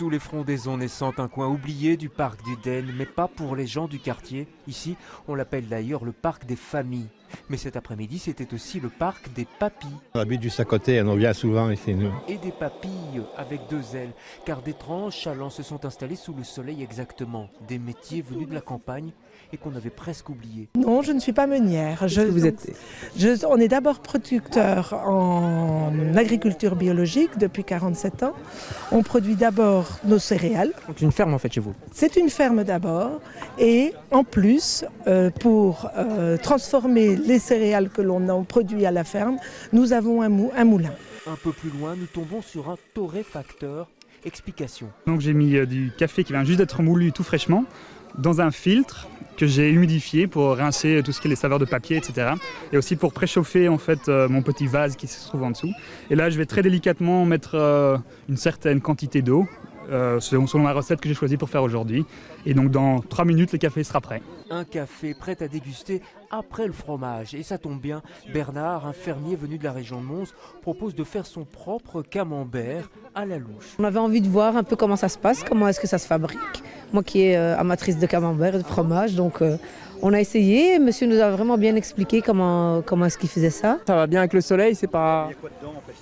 Sous les frondaisons naissantes, un coin oublié du parc du Den, mais pas pour les gens du quartier. Ici, on l'appelle d'ailleurs le parc des familles. Mais cet après-midi, c'était aussi le parc des papis. On habite juste à côté, on vient souvent ici, nous. Et des papilles avec deux ailes, car d'étranges chalands se sont installés sous le soleil exactement. Des métiers venus de la campagne et qu'on avait presque oubliés. Non, je ne suis pas meunière. Qu'est-ce que vous êtes ? On est d'abord producteur en agriculture biologique depuis 47 ans. On produit d'abord nos céréales. Donc une ferme en fait chez vous. C'est une ferme d'abord et en plus, pour transformer les céréales que l'on a produit à la ferme, nous avons un moulin. Un peu plus loin, nous tombons sur un torréfacteur. Explication. Donc j'ai mis du café qui vient juste d'être moulu tout fraîchement dans un filtre que j'ai humidifié pour rincer tout ce qui est les saveurs de papier, etc. Et aussi pour préchauffer en fait mon petit vase qui se trouve en dessous. Et là je vais très délicatement mettre une certaine quantité d'eau selon la recette que j'ai choisie pour faire aujourd'hui. Et donc dans 3 minutes le café sera prêt. Un café prêt à déguster après le fromage. Et ça tombe bien, Bernard, un fermier venu de la région de Mons, propose de faire son propre camembert à la louche. On avait envie de voir un peu comment ça se passe, comment est-ce que ça se fabrique. Moi qui est amatrice de camembert et de fromage, donc on a essayé. Monsieur nous a vraiment bien expliqué comment est-ce qu'il faisait ça. Ça va bien avec le soleil, c'est pas...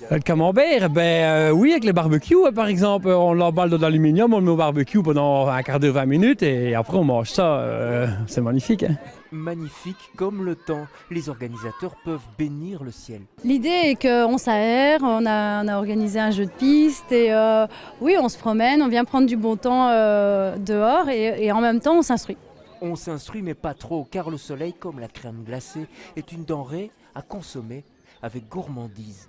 Le camembert, oui, avec les barbecues par exemple, on l'emballe dans l'aluminium, on le met au barbecue pendant un quart d'heure, 20 minutes et après on mange ça, c'est magnifique. Hein. Magnifique comme le temps, les organisateurs peuvent bénir le ciel. L'idée est qu'on s'aère, on a organisé un jeu de piste et oui, on se promène, on vient prendre du bon temps dehors et en même temps on s'instruit. On s'instruit mais pas trop, car le soleil, comme la crème glacée, est une denrée à consommer avec gourmandise.